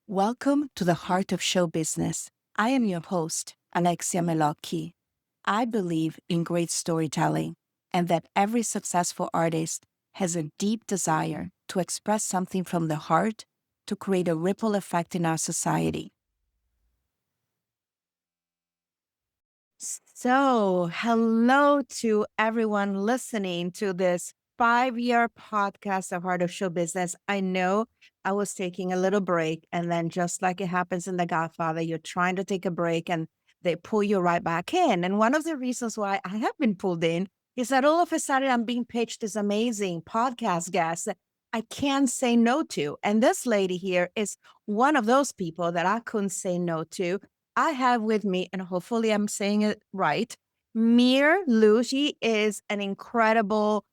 Welcome to the Heart of Show Business. I am your host, Alexia Melocchi. I believe in great storytelling and that every successful artist has a deep desire to express something from the heart to create a ripple effect in our society. So, hello to everyone listening to this 5-year podcast of Heart of Show Business. I know I was taking a little break, and then just like it happens in The Godfather, you're trying to take a break and they pull you right back in. And one of the reasons why I have been pulled in is that all of a sudden I'm being pitched this amazing podcast guest that I can't say no to. And this lady here is one of those people that I couldn't say no to. I have with me, and hopefully I'm saying it right, Mier Liu. She is an incredible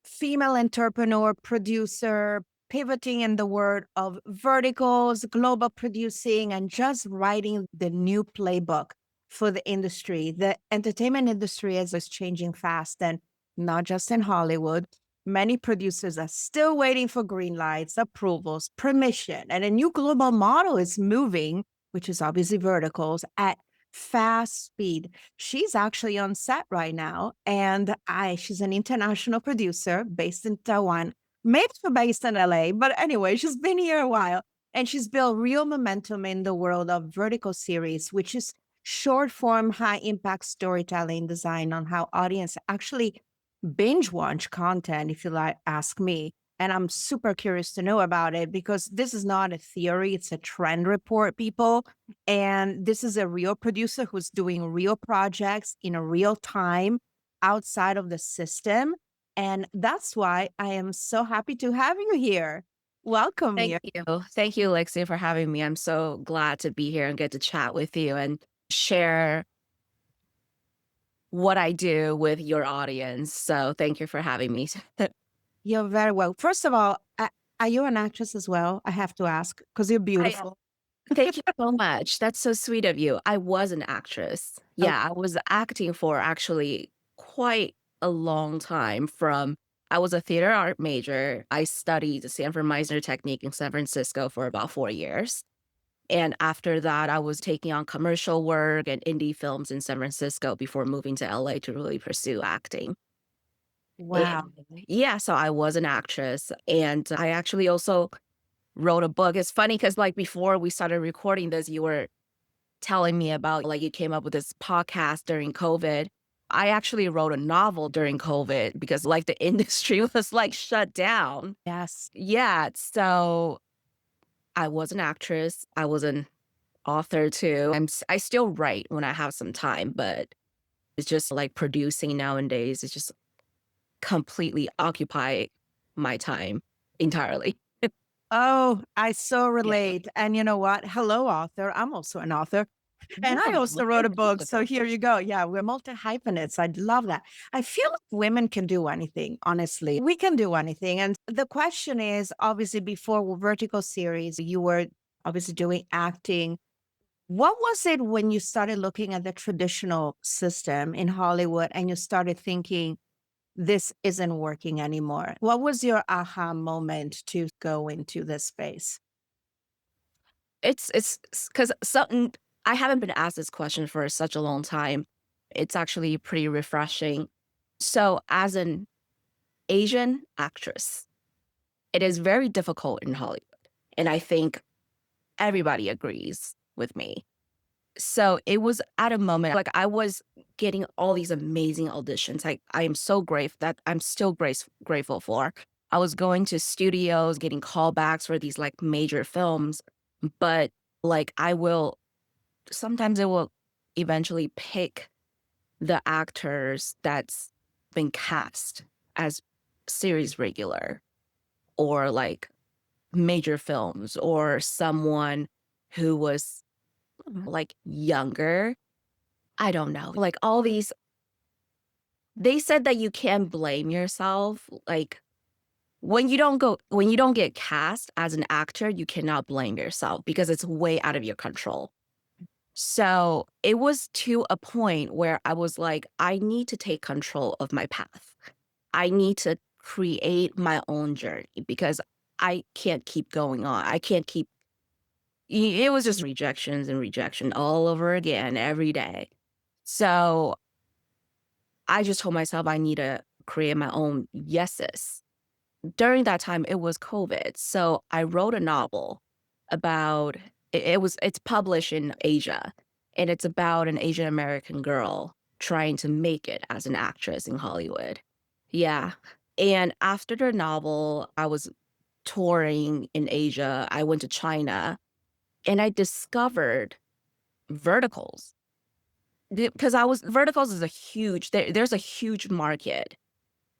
female entrepreneur, producer, pivoting in the world of verticals, global producing, and just writing the new playbook for the industry. The entertainment industry is changing fast, and not just in Hollywood. Many producers are still waiting for green lights, approvals, permission, and a new global model is moving, which is obviously verticals, at fast speed. She's actually on set right now, and she's an international producer based in Taiwan, maybe based in LA, but anyway, she's been here a while, and she's built real momentum in the world of vertical series, which is short form, high impact storytelling design on how audience actually binge watch content, if you like, ask me. And I'm super curious to know about it because this is not a theory, it's a trend report, people. And this is a real producer who's doing real projects in a real time outside of the system. And that's why I am so happy to have you here. Welcome Thank here. you. Thank you, Lexi, for having me. I'm so glad to be here and get to chat with you and share what I do with your audience. So thank you for having me. You're very well. First of all, are you an actress as well? I have to ask because you're I beautiful. thank you so much. That's so sweet of you. I was an actress. Oh, Yeah, I was acting for actually quite a long time from I was a theater art major. I studied the Sanford Meisner technique in San Francisco for about 4 years. And after that, I was taking on commercial work and indie films in San Francisco before moving to LA to really pursue acting. wow. And yeah, so I was an actress. And I actually also wrote a book. It's funny because, like, before we started recording this, you were telling me about, like, you came up with this podcast during COVID. I actually wrote a novel during COVID because, like, the industry was, like, shut down. Yes. Yeah. So I was an actress. I was an author too. I still write when I have some time, but it's just like producing nowadays. It's just completely occupy my time entirely. Oh, I so Yeah. relate. And you know what? Hello, author. I'm also an author. And I Yeah, also look wrote at a book. you. So here you go. Yeah, we're multi hyphenates. I love that. I feel like women can do anything, honestly. We can do anything. And the question is obviously, before Vertical Series, you were obviously doing acting. What was it when you started looking at the traditional system in Hollywood and you started thinking, this isn't working anymore? What was your aha moment to go into this space? It's because something I haven't been asked this question for such a long time. It's actually pretty refreshing. So, as an Asian actress, it is very difficult in Hollywood, and I think everybody agrees with me. So it was at a moment like I was getting all these amazing auditions. I am so grateful that I'm still grateful for. I was going to studios, getting callbacks for these like major films, but like I will sometimes I will eventually pick the actors that's been cast as series regular or like major films or someone who was like younger. I don't know. Like all these they said that you can't blame yourself. Like when you don't get cast as an actor, you cannot blame yourself because it's way out of your control. So, it was to a point where I was like, I need to take control of my path. I need to create my own journey because I can't keep going on. I can't keep it was just rejections and rejection all over again every day. So I just told myself I need to create my own yeses. During that time, it was COVID. So I wrote a novel about it's published in Asia, and it's about an Asian American girl trying to make it as an actress in Hollywood. Yeah. And after the novel, I was touring in Asia. I went to China and I discovered verticals. Because I was verticals is a huge there's a huge market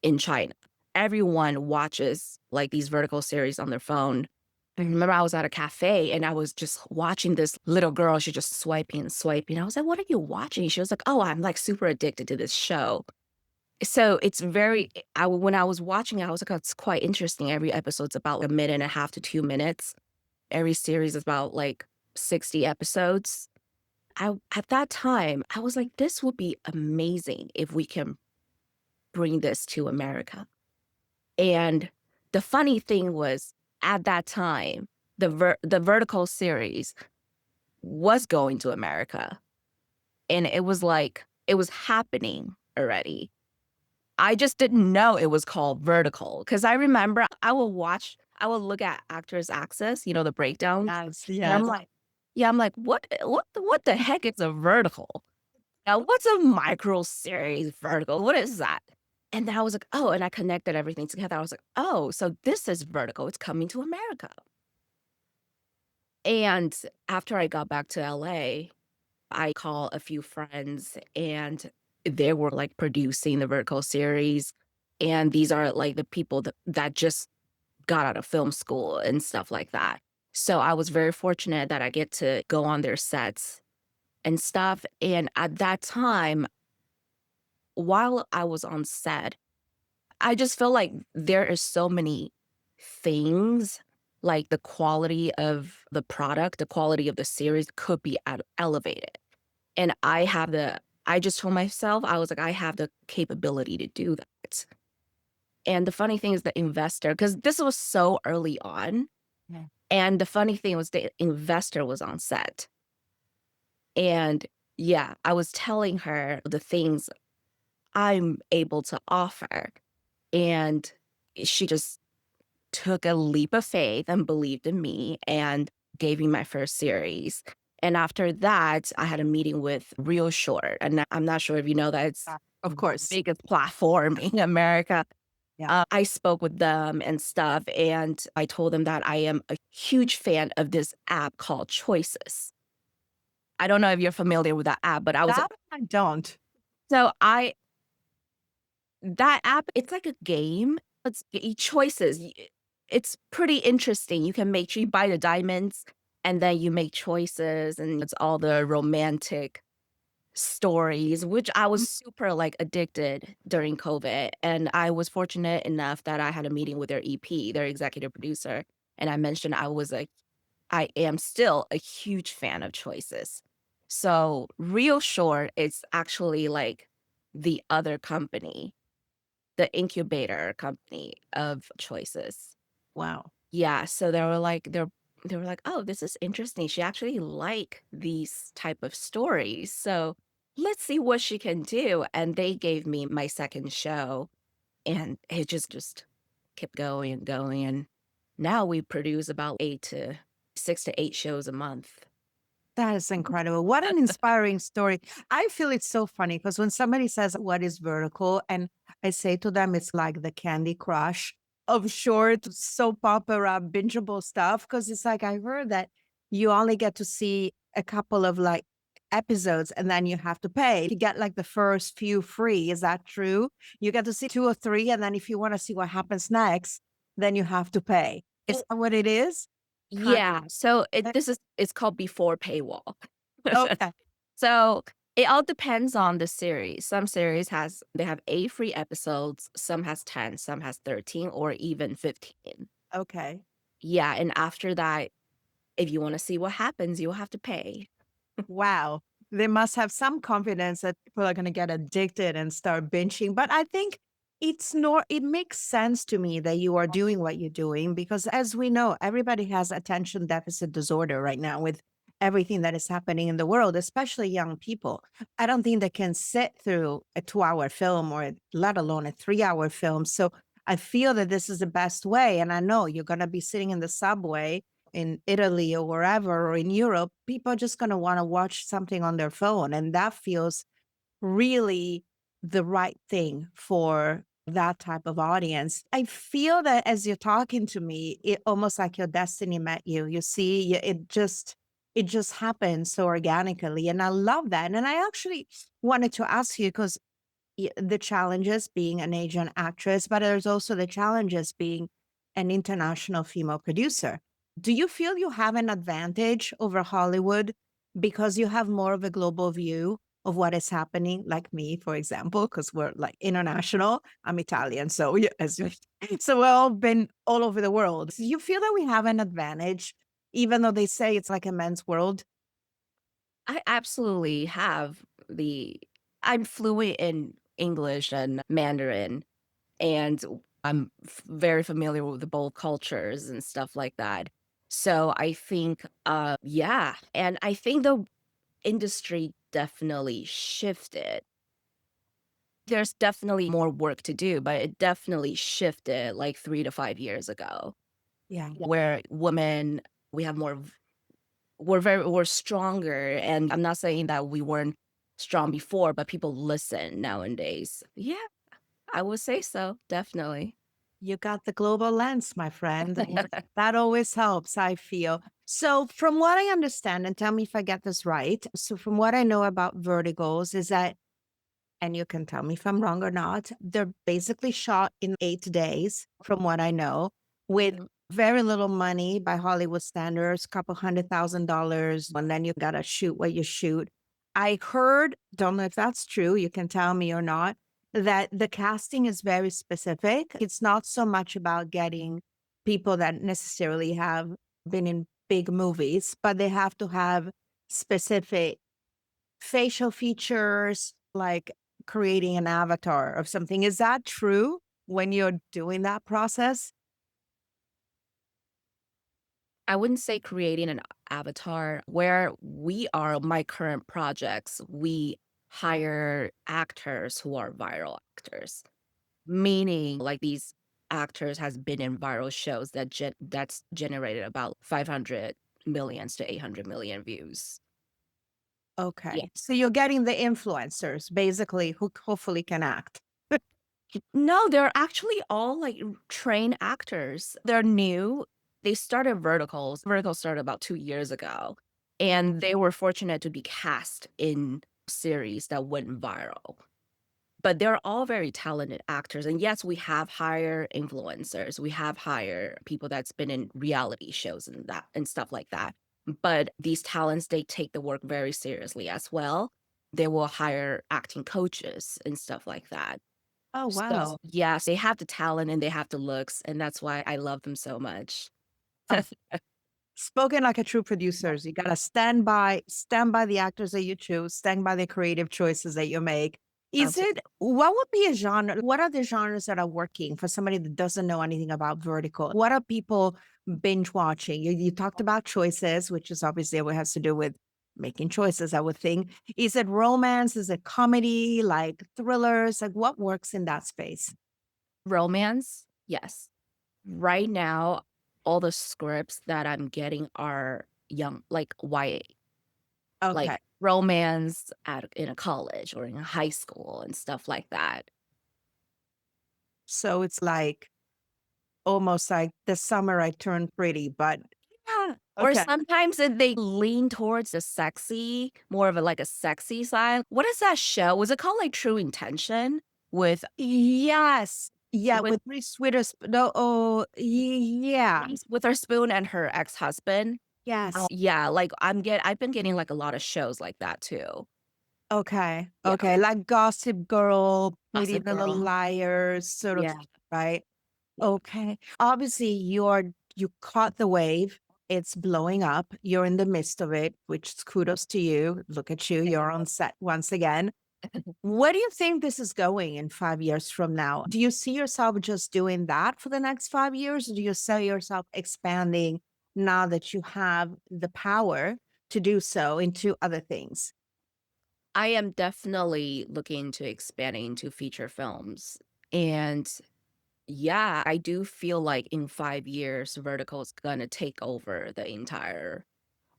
in China. Everyone watches like these vertical series on their phone. I remember I was at a cafe and I was just watching this little girl. She just swiping and swiping. I was like, "What are you watching?" She was like, "Oh, I'm like super addicted to this show." So it's very. When I was watching it, I was like, "Oh, it's quite interesting." Every episode's about a minute and a half to 2 minutes. Every series is about like 60 episodes. At that time, I was like, "This would be amazing if we can bring this to America." And the funny thing was, at that time, the vertical series was going to America, and it was like it was happening already. I just didn't know it was called vertical because I remember I will look at Actors Access, the breakdowns, Yes, and I'm yes. like, yeah, I'm like, what the heck is a vertical? Now, what's a micro series vertical? What is that? And then I was like, oh, and I connected everything together. I was like, oh, so this is vertical. It's coming to America. And after I got back to LA, I called a few friends and they were like producing the vertical series. And these are like the people that just got out of film school and stuff like that. So I was very fortunate that I get to go on their sets and stuff. And at that time, while I was on set, I just feel like there is so many things, like the quality of the product, the quality of the series could be elevated. And I just told myself, I was like, I have the capability to do that. And the funny thing is the investor, because this was so early on. Yeah. And the funny thing was the investor was on set. And yeah, I was telling her the things I'm able to offer. And she just took a leap of faith and believed in me and gave me my first series. And after that, I had a meeting with Real Short. And I'm not sure if you know that it's Of the course. biggest platform in America. Yeah. I spoke with them and stuff, and I told them that I am a huge fan of this app called Choices. I don't know if you're familiar with that app, but I was like, That I don't. so I that app, it's like a game. Choices. It's pretty interesting. You can make sure you buy the diamonds and then you make choices and it's all the romantic stories, which I was super like addicted during COVID. And I was fortunate enough that I had a meeting with their EP, their executive producer. And I mentioned I am still a huge fan of choices. So Real Short is actually like the other company, the incubator company of choices. Wow. Yeah, so they were like, "Oh, this is interesting. She actually like these type of stories. So let's see what she can do." And they gave me my second show and it just kept going and going. And now we produce about 6 to 8 shows a month. That is incredible. What an inspiring story. I feel it's so funny because when somebody says, "What is vertical?" and I say to them, it's like the Candy Crush of short soap opera bingeable stuff. Because it's like, I heard that you only get to see a couple of like episodes and then you have to pay to get like the first few free. Is that true? You get to see two or three. And then if you want to see what happens next, then you have to pay. Is that what it is? Kind Yeah, so of. it's called Before Paywall. Okay. So, it all depends on the series. Some series they have 8 free episodes, some has 10, some has 13, or even 15. Okay. Yeah, and after that, if you wanna see what happens, you'll have to pay. Wow. They must have some confidence that people are gonna get addicted and start binging, but I think it makes sense to me that you are doing what you're doing because as we know, everybody has attention deficit disorder right now with everything that is happening in the world, especially young people. I don't think they can sit through a 2-hour film or let alone a 3-hour film. So I feel that this is the best way. And I know you're going to be sitting in the subway in Italy or wherever or in Europe. People are just going to want to watch something on their phone. And that feels really the right thing for that type of audience. I feel that as you're talking to me, it almost like your destiny met you. You see, it just happens so organically, and I love that. And I actually wanted to ask you because the challenges being an Asian actress, but there's also the challenges being an international female producer. Do you feel you have an advantage over Hollywood because you have more of a global view of what is happening, like me, for example, because we're like international. I'm Italian, so yeah, so we've all been all over the world. Do you feel that we have an advantage, even though they say it's like a men's world? I absolutely have the I'm fluent in English and Mandarin, and I'm very familiar with both cultures and stuff like that. So I think, yeah, and I think the industry definitely shifted. There's definitely more work to do, but it definitely shifted like 3 to 5 years ago, Yeah. where women we have more we're stronger, and I'm not saying that we weren't strong before, but people listen nowadays. Yeah, I would say so, definitely. You got the global lens, my friend. That always helps, I feel. So, from what I understand, and tell me if I get this right. So, from what I know about verticals, is that, and you can tell me if I'm wrong or not, they're basically shot in 8 days, from what I know, with Mhm. very little money by Hollywood standards, couple $100,000, and then you got to shoot what you shoot. I heard, don't know if that's true, you can tell me or not, that the casting is very specific. It's not so much about getting people that necessarily have been in big movies, but they have to have specific facial features, like creating an avatar of something. Is that true when you're doing that process? I wouldn't say creating an avatar. Where we are, my current projects, we hire actors who are viral actors, meaning like these actors has been in viral shows that's generated about 500 millions to 800 million views. Yeah. Okay. So you're getting the influencers basically who hopefully can act. No, they're actually all like trained actors. They're new. They started Verticals. Verticals started about 2 years ago, and they were fortunate to be cast in series that went viral. But they're all very talented actors. And yes, we have hire influencers. We have hire people that's been in reality shows and that and stuff like that. But these talents, they take the work very seriously as well. They will hire acting coaches and stuff like that. Oh, wow. So, yes, they have the talent and they have the looks, and that's why I love them so much. Oh, spoken like a true producers. You gotta stand by the actors that you choose, stand by the creative choices that you make. Is Absolutely. it what would be a genre? What are the genres that are working for somebody that doesn't know anything about vertical? What are people binge watching? You talked about choices, which is obviously what has to do with making choices, I would think. Is it romance? Is it comedy, like thrillers? Like what works in that space? Romance? Yes. Right now, all the scripts that I'm getting are young, like YA, like Okay. romance at in a college or in a high school and stuff like that. So it's like almost like the summer I turned pretty, but Yeah. Or okay. sometimes they lean towards the sexy, more of a like a sexy side. What is that show? Was it called like True Intention with Yes. Yeah, with with Reese Witherspoon. No, oh, yeah. with her spoon and her ex-husband? Yes. Yeah, like I've been getting like a lot of shows like that too. Okay. Yeah. Okay. Like Gossip Girl, Pretty Gossip Little Girl. Liars, sort of, Yeah. right? Yeah. Okay. Obviously, you caught the wave. It's blowing up. You're in the midst of it, which is kudos to you. Look at you. You're on set once again. Where do you think this is going in 5 years from now? Do you see yourself just doing that for the next 5 years? Or do you see yourself expanding now that you have the power to do so into other things? I am definitely looking to expanding into feature films. And yeah, I do feel like in 5 years, vertical is gonna take over the entire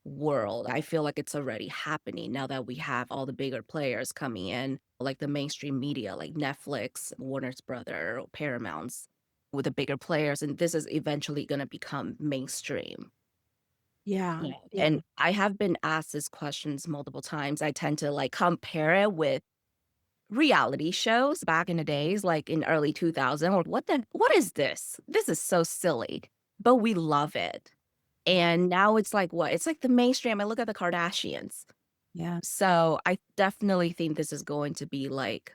world. I feel like it's already happening now that we have all the bigger players coming in, like the mainstream media, like Netflix, Warner's Brother, or Paramount's with the bigger players. And this is eventually gonna become mainstream. Yeah. Yeah. Yeah. And I have been asked this questions multiple times. I tend to like compare it with reality shows back in the days, like in early 2000, or what is this? This is so silly, but we love it. And now it's like what? It's like the mainstream. I look at the Kardashians. Yeah. So I definitely think this is going to be like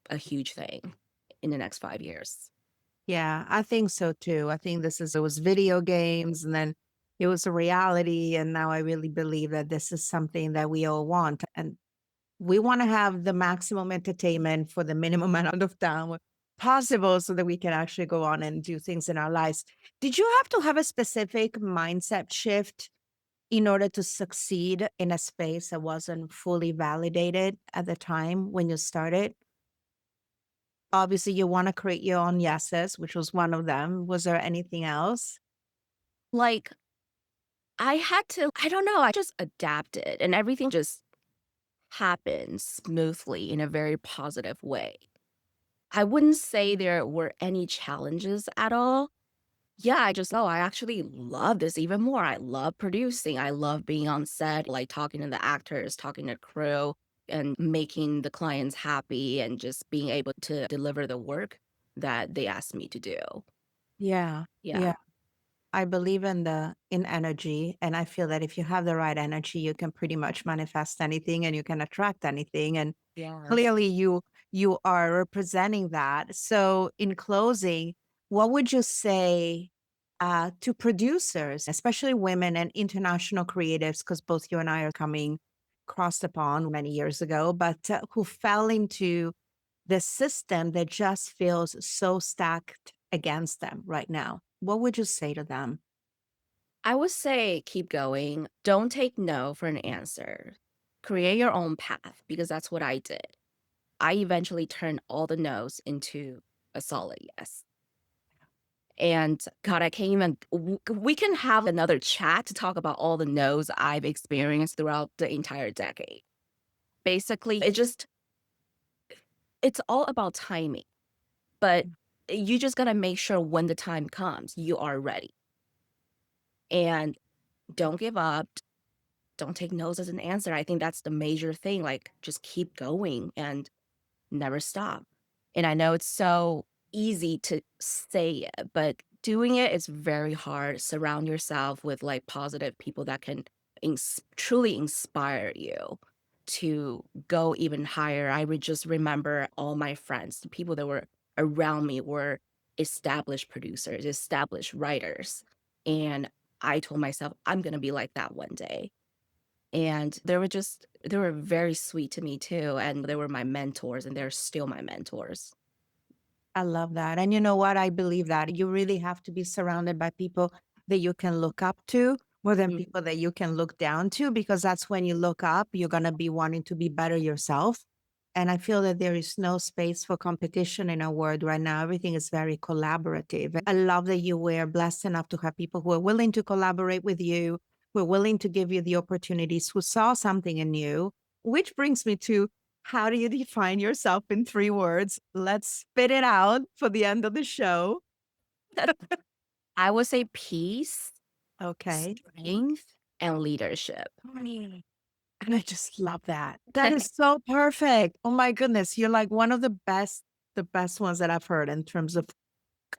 a huge thing in the next 5 years. Yeah, I think so too. I think it was video games and then it was a reality. And now I really believe that this is something that we all want. And we want to have the maximum entertainment for the minimum amount of time possible so that we can actually go on and do things in our lives. Did you have to have a specific mindset shift in order to succeed in a space that wasn't fully validated at the time when you started? Obviously, you want to create your own yeses, which was one of them. Was there anything else? Like I had to, I don't know, I just adapted and everything just happened smoothly in a very positive way. I wouldn't say there were any challenges at all. Yeah, I actually love this even more. I love producing. I love being on set, like talking to the actors, talking to crew, and making the clients happy and just being able to deliver the work that they asked me to do. Yeah. Yeah. Yeah. I believe in energy, and I feel that if you have the right energy, you can pretty much manifest anything and you can attract anything. And Yes. clearly you are representing that. So in closing, what would you say to producers, especially women and international creatives, because both you and I are coming across the pond many years ago, but who fell into the system that just feels so stacked against them right now? What would you say to them? I would say keep going. Don't take no for an answer. Create your own path because that's what I did. I eventually turned all the no's into a solid yes. And God, I can't even we can have another chat to talk about all the no's I've experienced throughout the entire decade. Basically, it's all about timing, but you just gotta make sure when the time comes, you are ready. And don't give up. Don't take no's as an answer. I think that's the major thing. Like, just keep going and never stop. And I know it's so easy to say it, but doing it is very hard. Surround yourself with like positive people that can truly inspire you to go even higher. I would just remember all my friends, the people that were around me were established producers, established writers. And I told myself, I'm going to be like that one day. And they were very sweet to me too, and they were my mentors, and they're still my mentors. I love that. And you know what? I believe that you really have to be surrounded by people that you can look up to more than Mm. people that you can look down to, because that's when you look up, you're going to be wanting to be better yourself. And I feel that there is no space for competition in our world right now. Everything is very collaborative. I love that you were blessed enough to have people who are willing to collaborate with you, who are willing to give you the opportunities, who saw something in you, which brings me to how do you define yourself in 3 words? Let's spit it out for the end of the show. I would say peace, Okay. strength, and leadership. Mm. And I just love that. That is so perfect. Oh my goodness. You're like one of the best ones that I've heard in terms of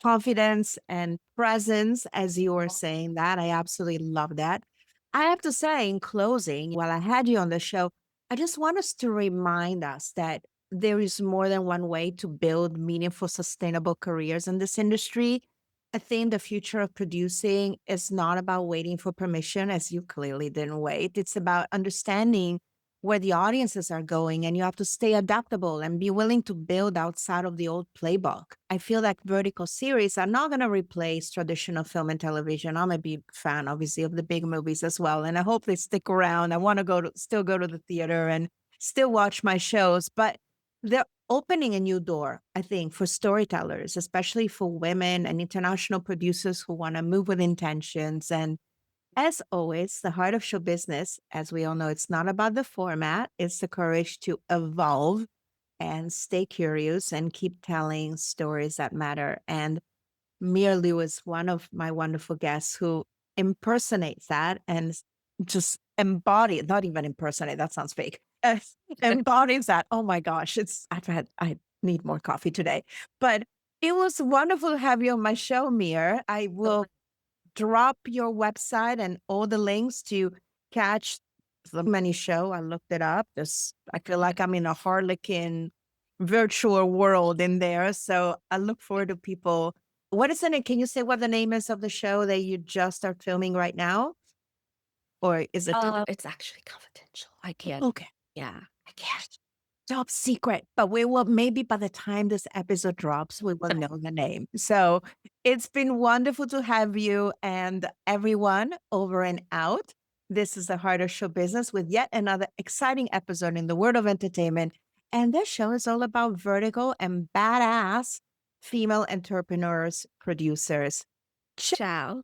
confidence and presence, as you were saying that. I absolutely love that. I have to say, in closing, while I had you on the show, I just want us to remind us that there is more than one way to build meaningful, sustainable careers in this industry. I think the future of producing is not about waiting for permission, as you clearly didn't wait. It's about understanding where the audiences are going, and you have to stay adaptable and be willing to build outside of the old playbook. I feel like vertical series are not going to replace traditional film and television. I'm a big fan, obviously, of the big movies as well, and I hope they stick around. I want to still go to the theater and still watch my shows, but they're opening a new door, I think, for storytellers, especially for women and international producers who want to move with intentions. And as always, the heart of show business, as we all know, it's not about the format, it's the courage to evolve and stay curious and keep telling stories that matter. And Mier Liu is one of my wonderful guests who impersonates that and just embody, not even impersonate, that sounds fake. Embodies that. Oh my gosh, I need more coffee today. But it was wonderful to have you on my show, Mir. I will drop your website and all the links to catch the many show. I looked it up. I feel like I'm in a Harlequin virtual world in there. So I look forward to people. What is the name? Can you say what the name is of the show that you just are filming right now? Or is it It's actually confidential. I can't. okay? Yeah. I can't. Top secret, but we will maybe by the time this episode drops, we will know the name. So it's been wonderful to have you and everyone over and out. This is the Heart of Show Business with yet another exciting episode in the world of entertainment. And this show is all about vertical and badass female entrepreneurs, producers. Ciao.